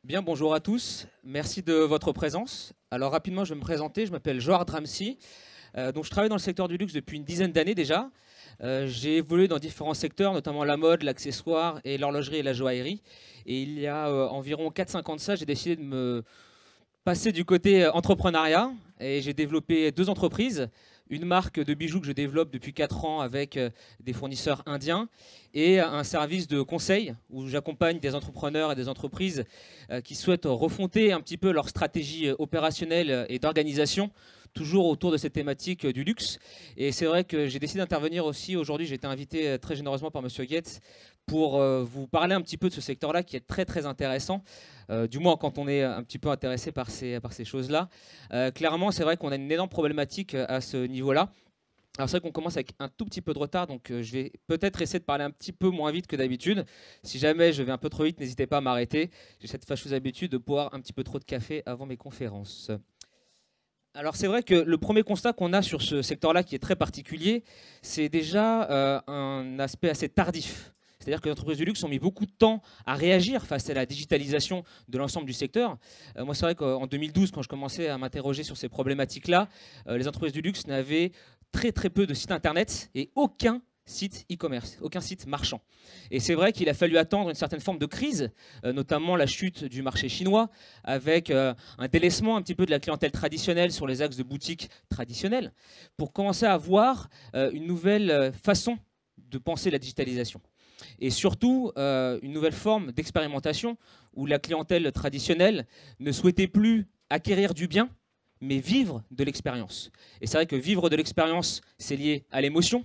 Bien, bonjour à tous. Merci de votre présence. Alors rapidement, je vais me présenter. Je m'appelle Johar Dramsi. Donc je travaille dans le secteur du luxe depuis une dizaine d'années déjà. J'ai évolué dans différents secteurs, notamment la mode, l'accessoire et l'horlogerie et la joaillerie. Et il y a environ 4-5 ans de ça, j'ai décidé de me passer du côté entrepreneuriat et j'ai développé deux entreprises. Une marque de bijoux que je développe depuis 4 ans avec des fournisseurs indiens et un service de conseil où j'accompagne des entrepreneurs et des entreprises qui souhaitent refonter un petit peu leur stratégie opérationnelle et d'organisation, toujours autour de cette thématique du luxe. Et c'est vrai que j'ai décidé d'intervenir aussi aujourd'hui. J'ai été invité très généreusement par Monsieur Gates pour vous parler un petit peu de ce secteur-là qui est très très intéressant, du moins quand on est un petit peu intéressé par ces choses-là. Clairement, c'est vrai qu'on a une énorme problématique à ce niveau-là. Alors c'est vrai qu'on commence avec un tout petit peu de retard, donc je vais peut-être essayer de parler un petit peu moins vite que d'habitude. Si jamais je vais un peu trop vite, n'hésitez pas à m'arrêter. J'ai cette fâcheuse habitude de boire un petit peu trop de café avant mes conférences. Alors c'est vrai que le premier constat qu'on a sur ce secteur-là, qui est très particulier, c'est déjà un aspect assez tardif. C'est-à-dire que les entreprises du luxe ont mis beaucoup de temps à réagir face à la digitalisation de l'ensemble du secteur. Moi, c'est vrai qu'en 2012, quand je commençais à m'interroger sur ces problématiques-là, les entreprises du luxe n'avaient très très peu de sites internet et aucun site e-commerce, aucun site marchand. Et c'est vrai qu'il a fallu attendre une certaine forme de crise, notamment la chute du marché chinois, avec un délaissement un petit peu de la clientèle traditionnelle sur les axes de boutiques traditionnelles, pour commencer à avoir une nouvelle façon de penser la digitalisation. Et surtout, une nouvelle forme d'expérimentation où la clientèle traditionnelle ne souhaitait plus acquérir du bien, mais vivre de l'expérience. Et c'est vrai que vivre de l'expérience, c'est lié à l'émotion.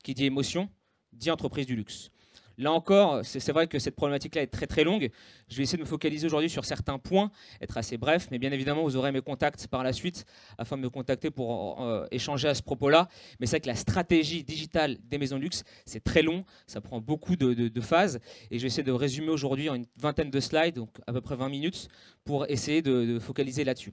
Qui dit émotion, dit entreprise du luxe. Là encore, c'est vrai que cette problématique-là est très très longue. Je vais essayer de me focaliser aujourd'hui sur certains points, être assez bref, mais bien évidemment, vous aurez mes contacts par la suite afin de me contacter pour échanger à ce propos-là. Mais c'est vrai que la stratégie digitale des maisons de luxe, c'est très long, ça prend beaucoup de phases. Et je vais essayer de résumer aujourd'hui en une vingtaine de slides, donc à peu près 20 minutes, pour essayer de focaliser là-dessus.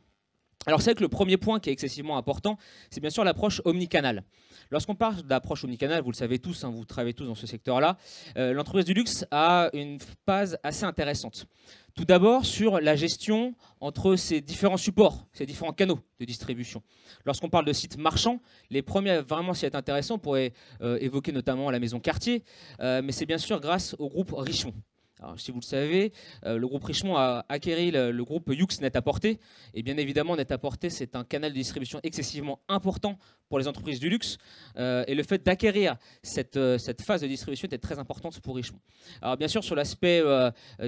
Alors c'est vrai que le premier point qui est excessivement important, c'est bien sûr l'approche omnicanale. Lorsqu'on parle d'approche omnicanale, vous le savez tous, hein, vous travaillez tous dans ce secteur-là, l'entreprise du luxe a une phase assez intéressante. Tout d'abord sur la gestion entre ces différents supports, ces différents canaux de distribution. Lorsqu'on parle de sites marchands, les premiers vraiment s'y être intéressants, on pourrait évoquer notamment la maison Cartier, mais c'est bien sûr grâce au groupe Richemont. Alors, si vous le savez, le groupe Richemont a acquéri le groupe Yoox Net-à-Porter. Et bien évidemment, Net-à-Porter, c'est un canal de distribution excessivement important pour les entreprises du luxe. Et le fait d'acquérir cette phase de distribution était très importante pour Richemont. Alors bien sûr, sur l'aspect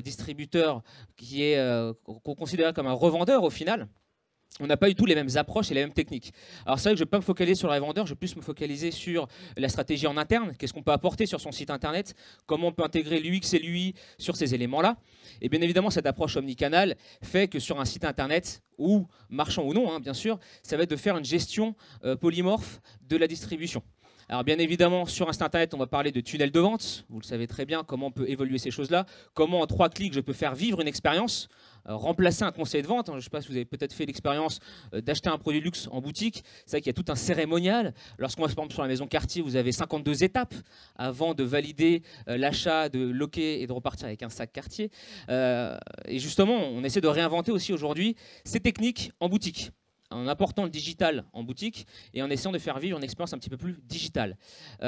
distributeur, qui est qu'on considère comme un revendeur au final, on n'a pas du tout les mêmes approches et les mêmes techniques. Alors c'est vrai que je ne vais pas me focaliser sur les revendeurs, je vais plus me focaliser sur la stratégie en interne, qu'est-ce qu'on peut apporter sur son site internet, comment on peut intégrer l'UX et l'UI sur ces éléments-là. Et bien évidemment, cette approche omnicanale fait que sur un site internet, ou marchand ou non, hein, bien sûr, ça va être de faire une gestion polymorphe de la distribution. Alors bien évidemment, sur un site internet, on va parler de tunnel de vente. Vous le savez très bien, comment on peut évoluer ces choses-là. Comment en 3 clics, je peux faire vivre une expérience, remplacer un conseil de vente. Je ne sais pas si vous avez peut-être fait l'expérience d'acheter un produit luxe en boutique. C'est vrai qu'il y a tout un cérémonial. Lorsqu'on va par exemple sur la maison Cartier, vous avez 52 étapes avant de valider l'achat, de loquer et de repartir avec un sac Cartier. Et justement, on essaie de réinventer aussi aujourd'hui ces techniques en boutique, en apportant le digital en boutique et en essayant de faire vivre une expérience un petit peu plus digitale. C'est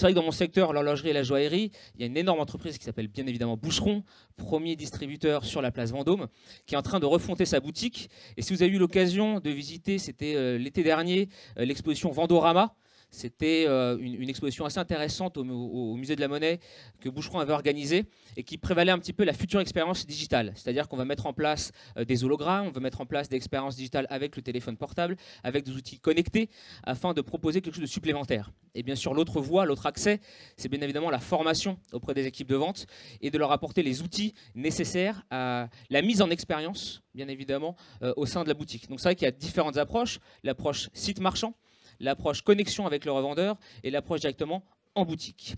vrai que dans mon secteur, l'horlogerie et la joaillerie, il y a une énorme entreprise qui s'appelle bien évidemment Boucheron, premier distributeur sur la place Vendôme, qui est en train de refonter sa boutique. Et si vous avez eu l'occasion de visiter, c'était l'été dernier, l'exposition Vendorama. C'était une exposition assez intéressante au Musée de la Monnaie que Boucheron avait organisée et qui prévalait un petit peu la future expérience digitale. C'est-à-dire qu'on va mettre en place des hologrammes, on va mettre en place des expériences digitales avec le téléphone portable, avec des outils connectés, afin de proposer quelque chose de supplémentaire. Et bien sûr, l'autre voie, l'autre accès, c'est bien évidemment la formation auprès des équipes de vente et de leur apporter les outils nécessaires à la mise en expérience, bien évidemment, au sein de la boutique. Donc c'est vrai qu'il y a différentes approches. L'approche site marchand, l'approche connexion avec le revendeur et l'approche directement en boutique.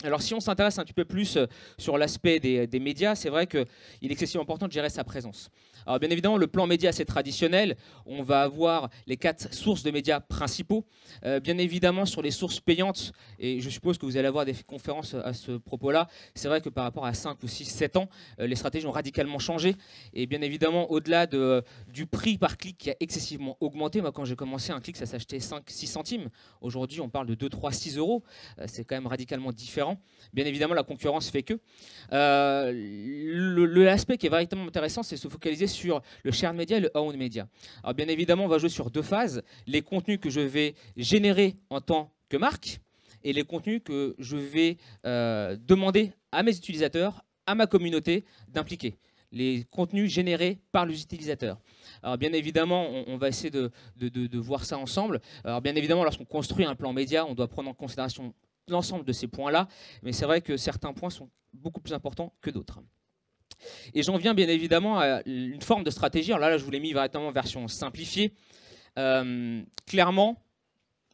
Alors si on s'intéresse un petit peu plus sur l'aspect des médias, c'est vrai qu'il est excessivement important de gérer sa présence. Alors bien évidemment, le plan média, c'est traditionnel. On va avoir les 4 sources de médias principaux. Bien évidemment, sur les sources payantes, et je suppose que vous allez avoir des conférences à ce propos-là, c'est vrai que par rapport à 5 ou 6, 7 ans, les stratégies ont radicalement changé. Et bien évidemment, au-delà du prix par clic qui a excessivement augmenté, moi quand j'ai commencé, un clic, ça s'achetait 5, 6 centimes. Aujourd'hui, on parle de 2, 3, 6 euros. C'est quand même radicalement différent. Bien évidemment, la concurrence fait que. L'aspect qui est véritablement intéressant, c'est de se focaliser sur le shared media et le owned media. Alors bien évidemment, on va jouer sur 2 phases. Les contenus que je vais générer en tant que marque et les contenus que je vais demander à mes utilisateurs, à ma communauté d'impliquer. Les contenus générés par les utilisateurs. Alors bien évidemment, on va essayer de voir ça ensemble. Alors bien évidemment, lorsqu'on construit un plan média, on doit prendre en considération l'ensemble de ces points-là, mais c'est vrai que certains points sont beaucoup plus importants que d'autres. Et j'en viens bien évidemment à une forme de stratégie. Alors là, je vous l'ai mis véritablement en version simplifiée. Clairement,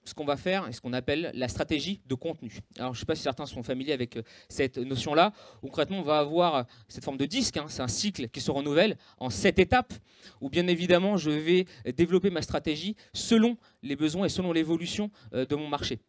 ce qu'on va faire est ce qu'on appelle la stratégie de contenu. Alors je ne sais pas si certains sont familiers avec cette notion-là. Concrètement, on va avoir cette forme de disque, c'est un cycle qui se renouvelle en 7 étapes, où bien évidemment, je vais développer ma stratégie selon les besoins et selon l'évolution de mon marché.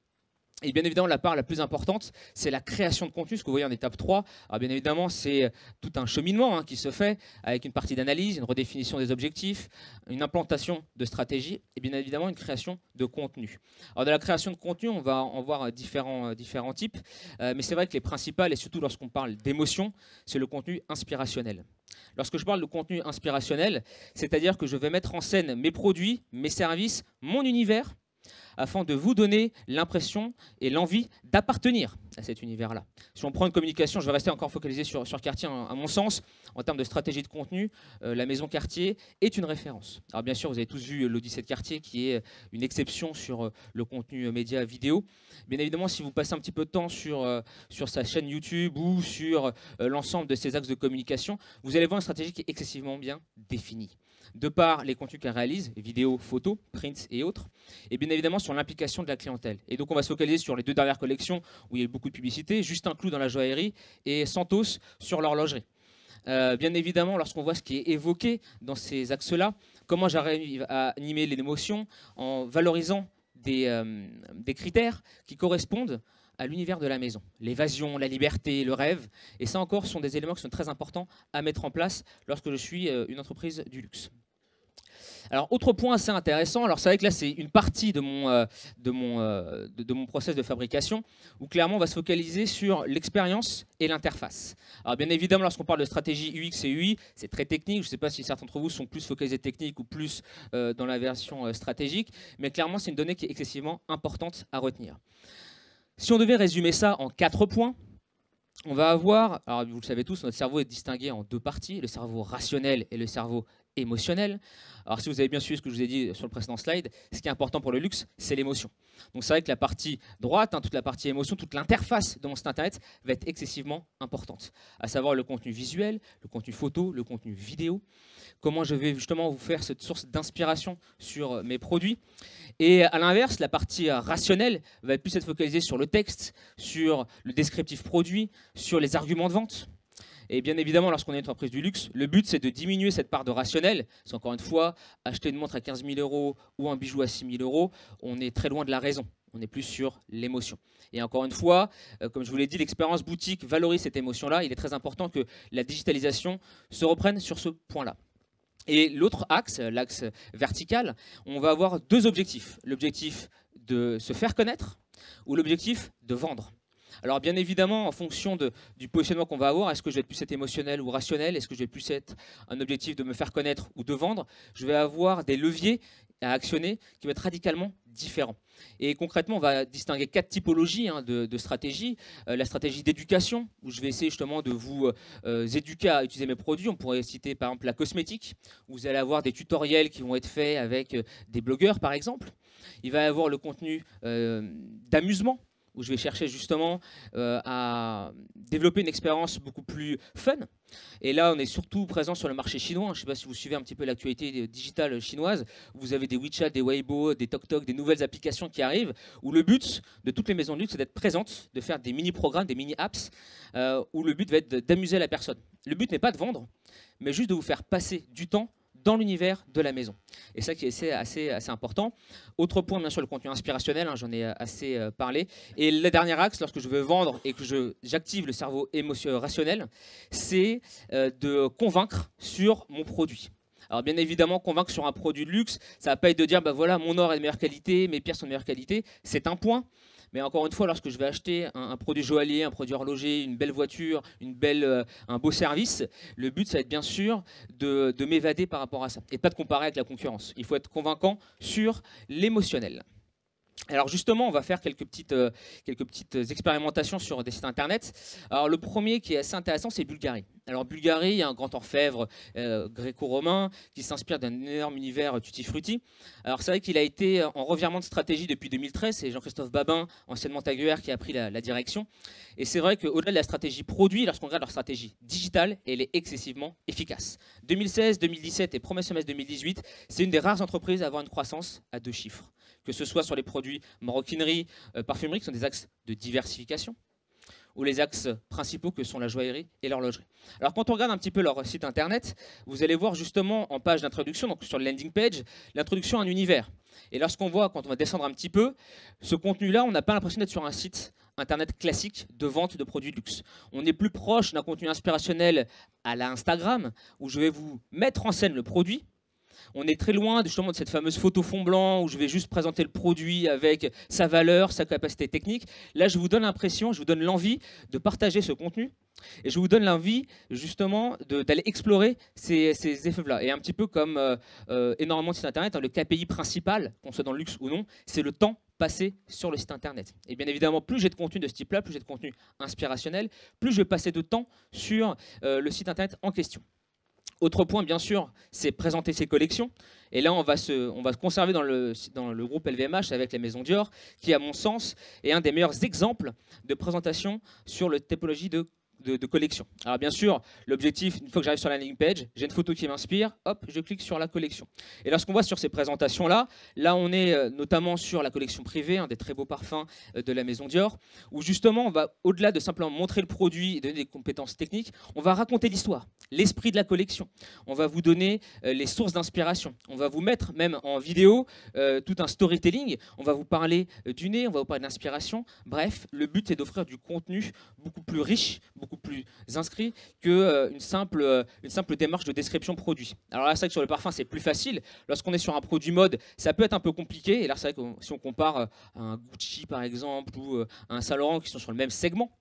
Et bien évidemment, la part la plus importante, c'est la création de contenu, ce que vous voyez en étape 3. Alors bien évidemment, c'est tout un cheminement qui se fait avec une partie d'analyse, une redéfinition des objectifs, une implantation de stratégie et bien évidemment une création de contenu. Alors de la création de contenu, on va en voir différents types, mais c'est vrai que les principales, et surtout lorsqu'on parle d'émotion, c'est le contenu inspirationnel. Lorsque je parle de contenu inspirationnel, c'est-à-dire que je vais mettre en scène mes produits, mes services, mon univers, afin de vous donner l'impression et l'envie d'appartenir à cet univers-là. Si on prend une communication, je vais rester encore focalisé sur Cartier, à mon sens, en termes de stratégie de contenu, la maison Cartier est une référence. Alors bien sûr, vous avez tous vu l'Odyssée de Cartier, qui est une exception sur le contenu média vidéo. Bien évidemment, si vous passez un petit peu de temps sur sa chaîne YouTube ou sur l'ensemble de ses axes de communication, vous allez voir une stratégie qui est excessivement bien définie. De par les contenus qu'elle réalise, vidéos, photos, prints et autres, et bien évidemment sur l'implication de la clientèle. Et donc on va se focaliser sur les 2 dernières collections où il y a eu beaucoup de publicité, Justin Clou dans la joaillerie et Santos sur l'horlogerie. Bien évidemment, lorsqu'on voit ce qui est évoqué dans ces axes-là, comment j'arrive à animer l'émotion en valorisant des critères qui correspondent à l'univers de la maison. L'évasion, la liberté, le rêve. Et ça encore, sont des éléments qui sont très importants à mettre en place lorsque je suis une entreprise du luxe. Alors, autre point assez intéressant, alors c'est vrai que là, c'est une partie de mon process de fabrication, où clairement, on va se focaliser sur l'expérience et l'interface. Alors, bien évidemment, lorsqu'on parle de stratégie UX et UI, c'est très technique. Je ne sais pas si certains d'entre vous sont plus focalisés techniques ou plus dans la version stratégique, mais clairement, c'est une donnée qui est excessivement importante à retenir. Si on devait résumer ça en 4 points, on va avoir, alors vous le savez tous, notre cerveau est distingué en 2 parties, le cerveau rationnel et le cerveau émotionnel. Alors si vous avez bien suivi ce que je vous ai dit sur le précédent slide, ce qui est important pour le luxe, c'est l'émotion. Donc c'est vrai que la partie droite, toute la partie émotion, toute l'interface de mon site internet va être excessivement importante, à savoir le contenu visuel, le contenu photo, le contenu vidéo, comment je vais justement vous faire cette source d'inspiration sur mes produits. Et à l'inverse, la partie rationnelle va plus être focalisée sur le texte, sur le descriptif produit, sur les arguments de vente. Et bien évidemment, lorsqu'on est une entreprise du luxe, le but, c'est de diminuer cette part de rationnel. Parce qu'encore une fois, acheter une montre à 15 000 € ou un bijou à 6 000 €, on est très loin de la raison. On est plus sur l'émotion. Et encore une fois, comme je vous l'ai dit, l'expérience boutique valorise cette émotion-là. Il est très important que la digitalisation se reprenne sur ce point-là. Et l'autre axe, l'axe vertical, on va avoir 2 objectifs. L'objectif de se faire connaître ou l'objectif de vendre. Alors bien évidemment, en fonction du positionnement qu'on va avoir, est-ce que je vais plus être émotionnel ou rationnel? Est-ce que je vais plus être un objectif de me faire connaître ou de vendre? Je vais avoir des leviers à actionner qui vont être radicalement différents. Et concrètement, on va distinguer 4 typologies de stratégies. La stratégie d'éducation, où je vais essayer justement de vous éduquer à utiliser mes produits. On pourrait citer par exemple la cosmétique, où vous allez avoir des tutoriels qui vont être faits avec des blogueurs par exemple. Il va y avoir le contenu d'amusement, où je vais chercher justement à développer une expérience beaucoup plus fun. Et là, on est surtout présent sur le marché chinois. Je ne sais pas si vous suivez un petit peu l'actualité digitale chinoise. Vous avez des WeChat, des Weibo, des TokTok, des nouvelles applications qui arrivent, où le but de toutes les maisons de luxe, c'est d'être présentes, de faire des mini-programmes, des mini-apps, où le but va être d'amuser la personne. Le but n'est pas de vendre, mais juste de vous faire passer du temps dans l'univers de la maison. Et ça qui est assez important. Autre point, bien sûr, le contenu inspirationnel, hein, j'en ai assez parlé. Et le dernier axe, lorsque je veux vendre et que j'active le cerveau rationnel, c'est de convaincre sur mon produit. Alors bien évidemment, convaincre sur un produit de luxe, ça ne va pas être de dire, bah voilà, mon or est de meilleure qualité, mes pierres sont de meilleure qualité, c'est un point. Mais encore une fois, lorsque je vais acheter un produit joaillier, un produit horloger, une belle voiture, un beau service, le but, ça va être bien sûr de m'évader par rapport à ça et pas de comparer avec la concurrence. Il faut être convaincant sur l'émotionnel. Alors justement, on va faire quelques petites expérimentations sur des sites internet. Alors le premier qui est assez intéressant, c'est Bulgari. Alors Bulgari, il y a un grand orfèvre gréco-romain qui s'inspire d'un énorme univers tutti-frutti. Alors c'est vrai qu'il a été en revirement de stratégie depuis 2013, c'est Jean-Christophe Babin, ancien Montaguer, qui a pris la direction. Et c'est vrai qu'au-delà de la stratégie produit, lorsqu'on regarde leur stratégie digitale, elle est excessivement efficace. 2016, 2017 et premier semestre 2018, c'est une des rares entreprises à avoir une croissance à 2 chiffres. Que ce soit sur les produits maroquinerie, parfumerie, qui sont des axes de diversification, ou les axes principaux que sont la joaillerie et l'horlogerie. Alors quand on regarde un petit peu leur site internet, vous allez voir justement en page d'introduction, donc sur le landing page, l'introduction à un univers. Et lorsqu'on voit, quand on va descendre un petit peu, ce contenu-là, on n'a pas l'impression d'être sur un site internet classique de vente de produits de luxe. On est plus proche d'un contenu inspirationnel à la Instagram, où je vais vous mettre en scène le produit. On est très loin justement de cette fameuse photo fond blanc où je vais juste présenter le produit avec sa valeur, sa capacité technique. Là, je vous donne l'impression, je vous donne l'envie de partager ce contenu et je vous donne l'envie justement d'aller explorer ces effets-là. Et un petit peu comme énormément de sites internet, hein, le KPI principal, qu'on soit dans le luxe ou non, c'est le temps passé sur le site internet. Et bien évidemment, plus j'ai de contenu de ce type-là, plus j'ai de contenu inspirationnel, plus je vais passer de temps sur le site internet en question. Autre point, bien sûr, c'est présenter ses collections. Et là, on va se conserver dans le groupe LVMH avec la maison Dior, qui, à mon sens, est un des meilleurs exemples de présentation sur la typologie de collection. Alors bien sûr, l'objectif, une fois que j'arrive sur la landing page, j'ai une photo qui m'inspire, hop, je clique sur la collection. Et lorsqu'on voit sur ces présentations-là, là on est notamment sur la collection privée, des très beaux parfums de la maison Dior, où justement on va, au-delà de simplement montrer le produit et donner des compétences techniques, on va raconter l'histoire, l'esprit de la collection. On va vous donner les sources d'inspiration. On va vous mettre même en vidéo tout un storytelling. On va vous parler du nez, on va vous parler d'inspiration. Bref, le but est d'offrir du contenu beaucoup plus riche, beaucoup plus inscrit qu'une simple démarche de description produit. Alors là, c'est vrai que sur le parfum, c'est plus facile. Lorsqu'on est sur un produit mode, ça peut être un peu compliqué. Et là, c'est vrai que si on compare à un Gucci, par exemple, ou à un Saint Laurent qui sont sur le même segment,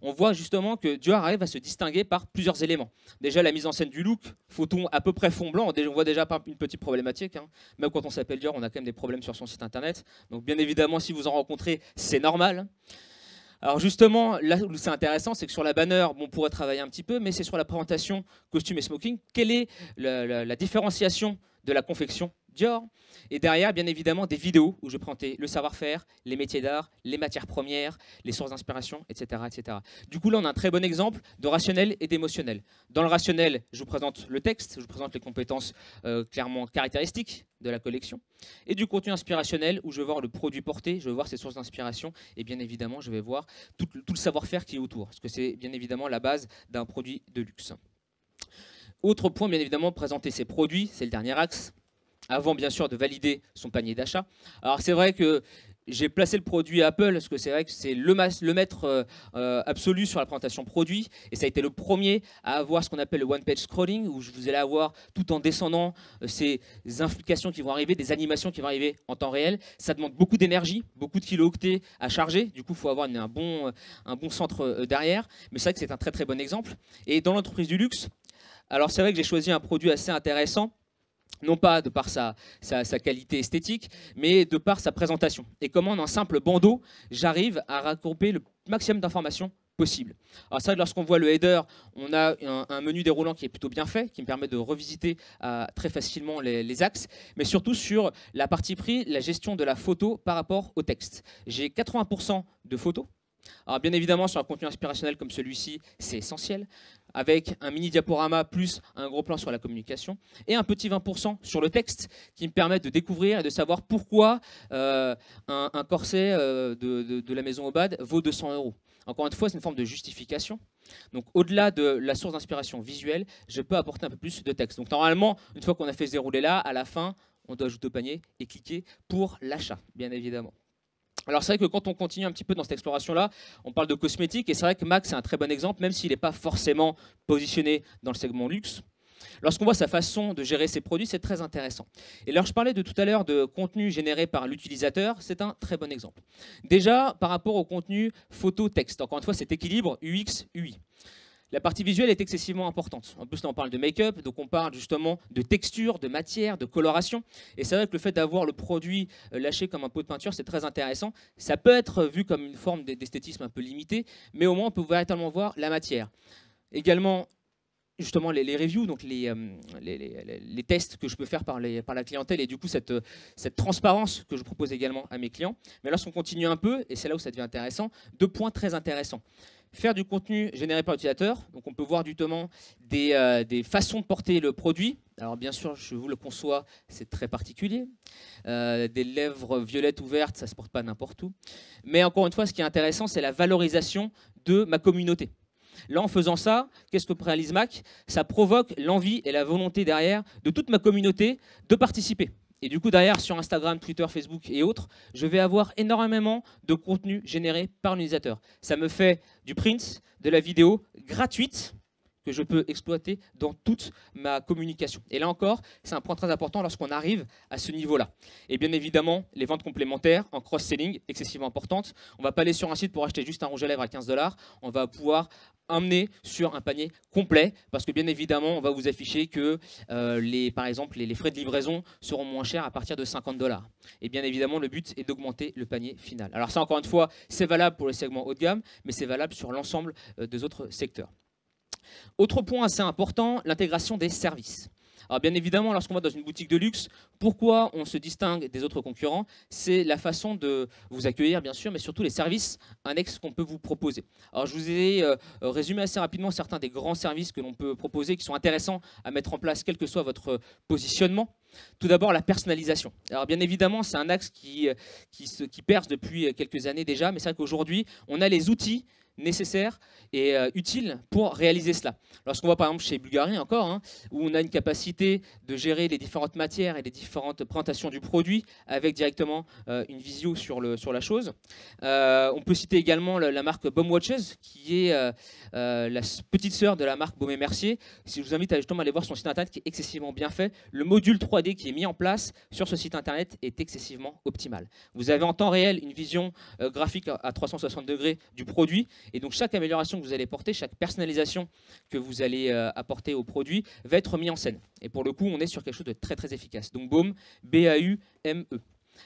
on voit justement que Dior arrive à se distinguer par plusieurs éléments. Déjà, la mise en scène du look, photon à peu près fond blanc, on voit déjà une petite problématique. Hein. Même quand on s'appelle Dior, on a quand même des problèmes sur son site internet. Donc bien évidemment, si vous en rencontrez, c'est normal. Alors justement, là où c'est intéressant, c'est que sur la banner, on pourrait travailler un petit peu, mais c'est sur la présentation costume et smoking. Quelle est la différenciation de la confection Dior? Et derrière, bien évidemment, des vidéos où je vais présenter le savoir-faire, les métiers d'art, les matières premières, les sources d'inspiration, etc., etc. Du coup, là, on a un très bon exemple de rationnel et d'émotionnel. Dans le rationnel, je vous présente le texte, je vous présente les compétences clairement caractéristiques de la collection. Et du contenu inspirationnel, où je vais voir le produit porté, je vais voir ses sources d'inspiration, et bien évidemment, je vais voir tout le savoir-faire qui est autour, parce que c'est bien évidemment la base d'un produit de luxe. Autre point, bien évidemment, présenter ses produits, c'est le dernier axe, avant bien sûr de valider son panier d'achat. Alors c'est vrai que j'ai placé le produit Apple, parce que c'est vrai que c'est le maître absolu sur la présentation produit, et ça a été le premier à avoir ce qu'on appelle le one-page scrolling, où vous allez avoir, tout en descendant, ces implications qui vont arriver, des animations qui vont arriver en temps réel. Ça demande beaucoup d'énergie, beaucoup de kilo-octets à charger, du coup il faut avoir un bon centre derrière, mais c'est vrai que c'est un très très bon exemple. Et dans l'entreprise du luxe, alors c'est vrai que j'ai choisi un produit assez intéressant, non pas de par sa qualité esthétique, mais de par sa présentation. Et comment, en un simple bandeau, j'arrive à regrouper le maximum d'informations possible. Alors ça, lorsqu'on voit le header, on a un menu déroulant qui est plutôt bien fait, qui me permet de revisiter très facilement les axes, mais surtout sur la partie pris, la gestion de la photo par rapport au texte. J'ai 80% de photos. Alors bien évidemment, sur un contenu inspirationnel comme celui-ci, c'est essentiel, avec un mini diaporama plus un gros plan sur la communication, et un petit 20% sur le texte qui me permet de découvrir et de savoir pourquoi un corset de la maison Obad vaut 200 €. Encore une fois, c'est une forme de justification. Donc au-delà de la source d'inspiration visuelle, je peux apporter un peu plus de texte. Donc normalement, une fois qu'on a fait ce déroulé-là, à la fin, on doit ajouter au panier et cliquer pour l'achat, bien évidemment. Alors c'est vrai que quand on continue un petit peu dans cette exploration-là, on parle de cosmétiques, et c'est vrai que Mac, c'est un très bon exemple, même s'il n'est pas forcément positionné dans le segment luxe. Lorsqu'on voit sa façon de gérer ses produits, c'est très intéressant. Et alors je parlais de tout à l'heure de contenu généré par l'utilisateur, c'est un très bon exemple. Déjà, par rapport au contenu photo-texte, encore une fois, cet équilibre UX-UI. La partie visuelle est excessivement importante. En plus, là, on parle de make-up, donc on parle justement de texture, de matière, de coloration. Et c'est vrai que le fait d'avoir le produit lâché comme un pot de peinture, c'est très intéressant. Ça peut être vu comme une forme d'esthétisme un peu limitée, mais au moins, on peut véritablement voir la matière. Également, justement, les reviews, donc les tests que je peux faire par la clientèle, et du coup, cette transparence que je propose également à mes clients. Mais lorsqu'on continue un peu, et c'est là où ça devient intéressant, 2 points très intéressants. Faire du contenu généré par l'utilisateur, donc on peut voir justement des façons de porter le produit. Alors bien sûr, je vous le conçois, c'est très particulier. Des lèvres violettes ouvertes, ça ne se porte pas n'importe où. Mais encore une fois, ce qui est intéressant, c'est la valorisation de ma communauté. Là, en faisant ça, qu'est-ce que réalise Mac? Ça provoque l'envie et la volonté derrière de toute ma communauté de participer. Et du coup, derrière, sur Instagram, Twitter, Facebook et autres, je vais avoir énormément de contenu généré par l'utilisateur. Ça me fait du print, de la vidéo gratuite que je peux exploiter dans toute ma communication. Et là encore, c'est un point très important lorsqu'on arrive à ce niveau-là. Et bien évidemment, les ventes complémentaires en cross-selling, excessivement importantes. On ne va pas aller sur un site pour acheter juste un rouge à lèvres à 15 $. On va pouvoir emmener sur un panier complet, parce que bien évidemment, on va vous afficher que par exemple, les frais de livraison seront moins chers à partir de 50 $. Et bien évidemment, le but est d'augmenter le panier final. Alors ça, encore une fois, c'est valable pour les segments haut de gamme, mais c'est valable sur l'ensemble des autres secteurs. Autre point assez important, l'intégration des services. Alors bien évidemment, lorsqu'on va dans une boutique de luxe, pourquoi on se distingue des autres concurrents? C'est la façon de vous accueillir, bien sûr, mais surtout les services annexes qu'on peut vous proposer. Alors je vous ai résumé assez rapidement certains des grands services que l'on peut proposer, qui sont intéressants à mettre en place, quel que soit votre positionnement. Tout d'abord, la personnalisation. Alors bien évidemment, c'est un axe qui perce depuis quelques années déjà, mais c'est vrai qu'aujourd'hui, on a les outils nécessaires et utiles pour réaliser cela. Lorsqu'on va par exemple chez Bulgari encore, hein, où on a une capacité de gérer les différentes matières et les différentes présentations du produit avec directement une visio sur la chose. On peut citer également la marque Baume Watches, qui est la petite sœur de la marque Baume & Mercier. Si je vous invite à justement aller voir son site internet qui est excessivement bien fait, le module 3D qui est mis en place sur ce site internet est excessivement optimal. Vous avez en temps réel une vision graphique à 360 degrés du produit. Et donc chaque amélioration que vous allez porter, chaque personnalisation que vous allez apporter au produit va être mis en scène. Et pour le coup, on est sur quelque chose de très très efficace. Donc Baume, B-A-U-M-E.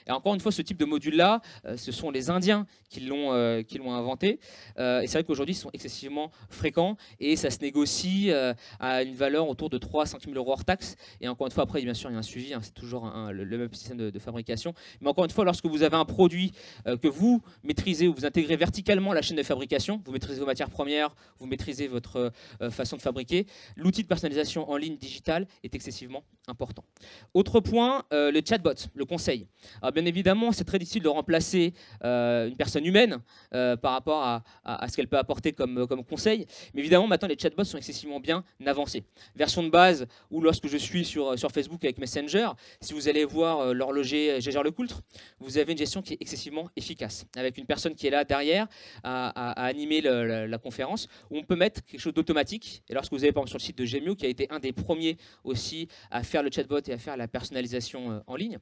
Et encore une fois, ce type de module-là, ce sont les Indiens qui l'ont inventé. Et c'est vrai qu'aujourd'hui, ils sont excessivement fréquents et ça se négocie à une valeur autour de 3 à 5 000 € hors taxe. Et encore une fois, après, bien sûr, il y a un suivi, hein, c'est toujours le même système de fabrication. Mais encore une fois, lorsque vous avez un produit que vous maîtrisez ou vous intégrez verticalement la chaîne de fabrication, vous maîtrisez vos matières premières, vous maîtrisez votre façon de fabriquer, l'outil de personnalisation en ligne digitale est excessivement important. Autre point, le chatbot, le conseil. Alors bien évidemment, c'est très difficile de remplacer une personne humaine par rapport à ce qu'elle peut apporter comme conseil. Mais évidemment, maintenant, les chatbots sont excessivement bien avancés. Version de base, où lorsque je suis sur Facebook avec Messenger, si vous allez voir l'horloger Gégère Lecoultre, vous avez une gestion qui est excessivement efficace, avec une personne qui est là derrière à animer la conférence, où on peut mettre quelque chose d'automatique. Et lorsque vous allez par exemple sur le site de Gemio, qui a été un des premiers aussi à faire le chatbot et à faire la personnalisation en ligne,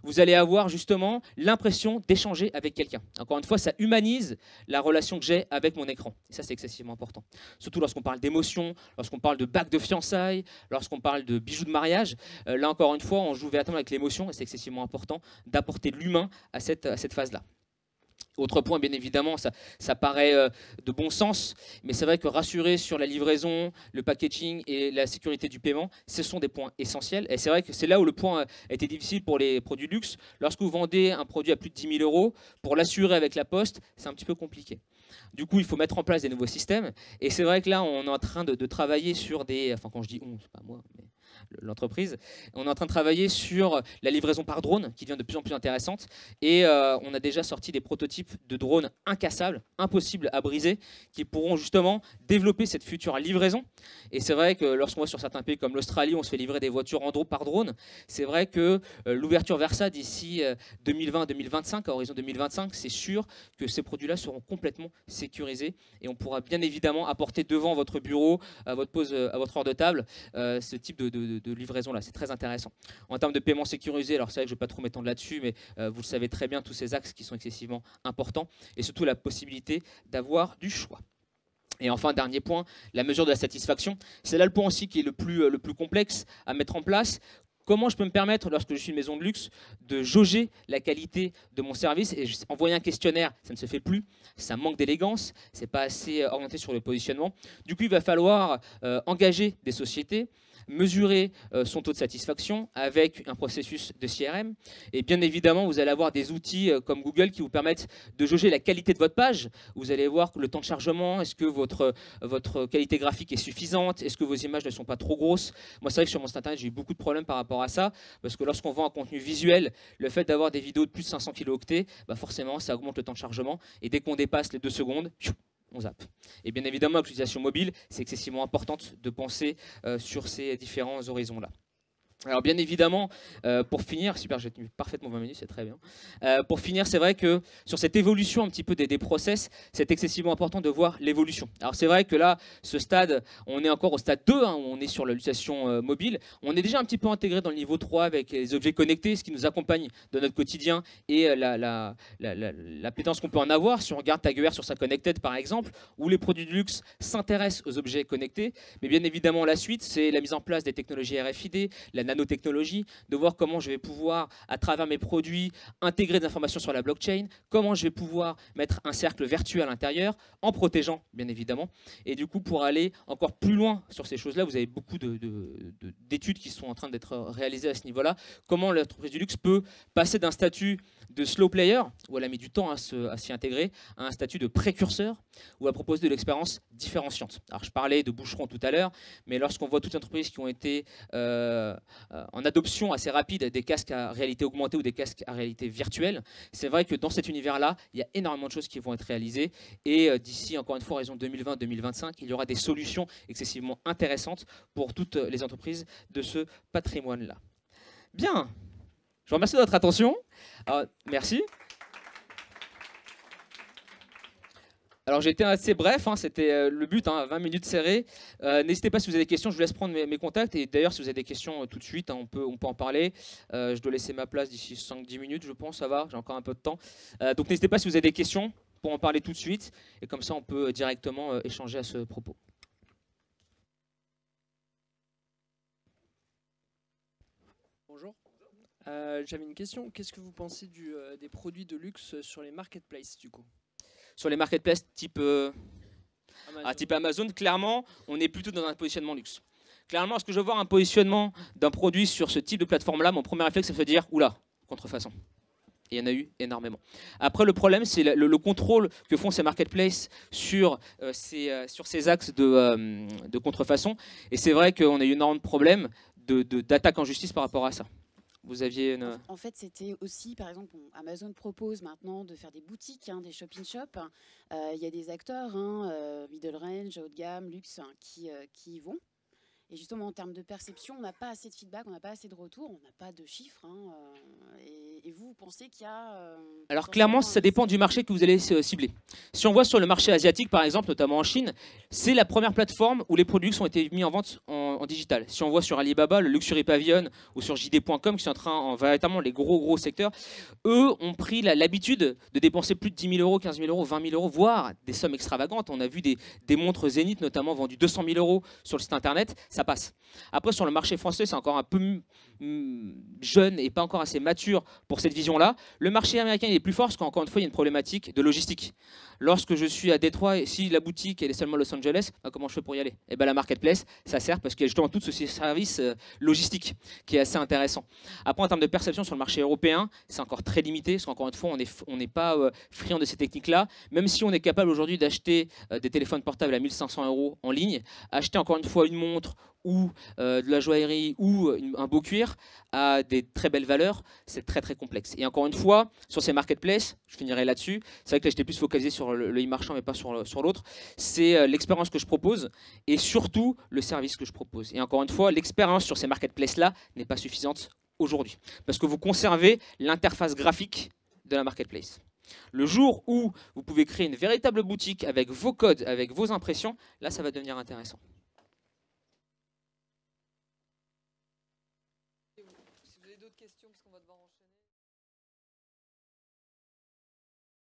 vous allez avoir justement l'impression d'échanger avec quelqu'un. Encore une fois, ça humanise la relation que j'ai avec mon écran. Et ça, c'est excessivement important. Surtout lorsqu'on parle d'émotion, lorsqu'on parle de bague de fiançailles, lorsqu'on parle de bijoux de mariage. Là, encore une fois, on joue véritablement avec l'émotion et c'est excessivement important d'apporter de l'humain à cette phase-là. Autre point, bien évidemment, ça paraît de bon sens, mais c'est vrai que rassurer sur la livraison, le packaging et la sécurité du paiement, ce sont des points essentiels. Et c'est vrai que c'est là où le point a été difficile pour les produits luxe. Lorsque vous vendez un produit à plus de 10 000 euros, pour l'assurer avec la Poste, c'est un petit peu compliqué. Du coup, il faut mettre en place des nouveaux systèmes. Et c'est vrai que là, on est en train de travailler sur des... Enfin, quand je dis on, c'est pas moi, mais l'entreprise. On est en train de travailler sur la livraison par drone, qui devient de plus en plus intéressante. Et on a déjà sorti des prototypes de drones incassables, impossibles à briser, qui pourront justement développer cette future livraison. Et c'est vrai que lorsqu'on va sur certains pays comme l'Australie, on se fait livrer des voitures par drone. C'est vrai que l'ouverture vers ça d'ici 2020-2025, à horizon 2025, c'est sûr que ces produits-là seront complètement sécurisés. Et on pourra bien évidemment apporter devant votre bureau, à votre pause, à votre heure de table, ce type de livraison là, c'est très intéressant. En termes de paiement sécurisé, alors c'est vrai que je ne vais pas trop m'étendre là-dessus, mais vous le savez très bien, tous ces axes qui sont excessivement importants, et surtout la possibilité d'avoir du choix. Et enfin, dernier point, la mesure de la satisfaction. C'est là le point aussi qui est le plus complexe à mettre en place. Comment je peux me permettre, lorsque je suis une maison de luxe, de jauger la qualité de mon service? Et envoyer un questionnaire, ça ne se fait plus, ça manque d'élégance, c'est pas assez orienté sur le positionnement. Du coup, il va falloir engager des sociétés, mesurer son taux de satisfaction avec un processus de CRM. Et bien évidemment, vous allez avoir des outils comme Google qui vous permettent de jauger la qualité de votre page. Vous allez voir le temps de chargement, est-ce que votre qualité graphique est suffisante, est-ce que vos images ne sont pas trop grosses. Moi, c'est vrai que sur mon site internet, j'ai eu beaucoup de problèmes par rapport à ça, parce que lorsqu'on vend un contenu visuel, le fait d'avoir des vidéos de plus de 500 kilooctets, bah forcément, ça augmente le temps de chargement. Et dès qu'on dépasse les 2 secondes, on zappe. Et bien évidemment, l'utilisation mobile, c'est excessivement importante de penser sur ces différents horizons-là. Alors bien évidemment, pour finir, super, j'ai tenu parfaitement 20 minutes, c'est très bien. Pour finir, c'est vrai que sur cette évolution un petit peu des process, c'est excessivement important de voir l'évolution. Alors c'est vrai que là, ce stade, on est encore au stade 2, hein, où on est sur l'utilisation mobile. On est déjà un petit peu intégré dans le niveau 3 avec les objets connectés, ce qui nous accompagne dans notre quotidien et l'appétence qu'on peut en avoir. Si on regarde Tag Heuer sur sa Connected par exemple, où les produits de luxe s'intéressent aux objets connectés, mais bien évidemment la suite, c'est la mise en place des technologies RFID, la nanotechnologie, de voir comment je vais pouvoir, à travers mes produits, intégrer des informations sur la blockchain, comment je vais pouvoir mettre un cercle vertueux à l'intérieur, en protégeant, bien évidemment. Et du coup, pour aller encore plus loin sur ces choses-là, vous avez beaucoup d'études qui sont en train d'être réalisées à ce niveau-là. Comment l'entreprise du luxe peut passer d'un statut de slow player, où elle a mis du temps à s'y intégrer, à un statut de précurseur, où elle propose de l'expérience différenciante. Alors, je parlais de boucheron tout à l'heure, mais lorsqu'on voit toutes les entreprises qui ont été en adoption assez rapide des casques à réalité augmentée ou des casques à réalité virtuelle, c'est vrai que dans cet univers-là, il y a énormément de choses qui vont être réalisées. Et d'ici, encore une fois, horizon 2020-2025, il y aura des solutions excessivement intéressantes pour toutes les entreprises de ce patrimoine-là. Bien, je vous remercie de votre attention. Alors, merci. Alors j'ai été assez bref, hein, c'était le but, hein, 20 minutes serrées. N'hésitez pas si vous avez des questions, je vous laisse prendre mes contacts. Et d'ailleurs, si vous avez des questions tout de suite, hein, on peut en parler. Je dois laisser ma place d'ici 5-10 minutes, je pense, ça va, j'ai encore un peu de temps. Donc n'hésitez pas si vous avez des questions pour en parler tout de suite. Et comme ça, on peut directement échanger à ce propos. Bonjour. J'avais une question. Qu'est-ce que vous pensez des produits de luxe sur les marketplaces, du coup? Sur les marketplaces type Amazon, clairement, on est plutôt dans un positionnement luxe. Clairement, lorsque je veux voir un positionnement d'un produit sur ce type de plateforme-là, mon premier réflexe, c'est de dire « Oula, contrefaçon ». Et il y en a eu énormément. Après, le problème, c'est le contrôle que font ces marketplaces sur ces axes de contrefaçon. Et c'est vrai qu'on a eu énormément de problèmes d'attaque en justice par rapport à ça. Vous aviez une... En fait, c'était aussi, par exemple, Amazon propose maintenant de faire des boutiques, hein, des shop-in-shop. Il y a des acteurs, hein, middle range, haut de gamme, luxe, hein, qui y vont. Et justement, en termes de perception, on n'a pas assez de feedback, on n'a pas assez de retours, on n'a pas de chiffres. Hein, et vous pensez qu'il y a... Alors clairement, ça dépend du marché que vous allez cibler. Si on voit sur le marché asiatique, par exemple, notamment en Chine, c'est la première plateforme où les produits ont été mis en vente en en digital. Si on voit sur Alibaba, le Luxury Pavilion ou sur JD.com, qui sont véritablement les gros secteurs, eux ont pris l'habitude de dépenser plus de 10 000 euros, 15 000 euros, 20 000 euros, voire des sommes extravagantes. On a vu des montres Zénith notamment vendues 200 000 euros sur le site internet, ça passe. Après, sur le marché français, c'est encore un peu jeune et pas encore assez mature pour cette vision-là. Le marché américain il est plus fort parce qu'encore une fois, il y a une problématique de logistique. Lorsque je suis à Détroit, et si la boutique elle est seulement à Los Angeles, comment je fais pour y aller? Et ben, la marketplace, ça sert parce qu'il y a justement tout ce service logistique qui est assez intéressant. Après, en termes de perception sur le marché européen, c'est encore très limité parce qu'encore une fois, on n'est pas friand de ces techniques-là. Même si on est capable aujourd'hui d'acheter des téléphones portables à 1 500 euros en ligne, acheter encore une fois une montre ou de la joaillerie ou un beau cuir à des très belles valeurs, c'est très complexe. Et encore une fois, sur ces marketplaces, je finirai là-dessus, c'est vrai que là j'étais plus focalisé sur le e-marchand mais pas sur l'autre, c'est l'expérience que je propose et surtout le service que je propose. Et encore une fois, l'expérience sur ces marketplaces-là n'est pas suffisante aujourd'hui parce que vous conservez l'interface graphique de la marketplace. Le jour où vous pouvez créer une véritable boutique avec vos codes, avec vos impressions, là ça va devenir intéressant. Si vous avez d'autres questions, parce qu'on va devoir enchaîner.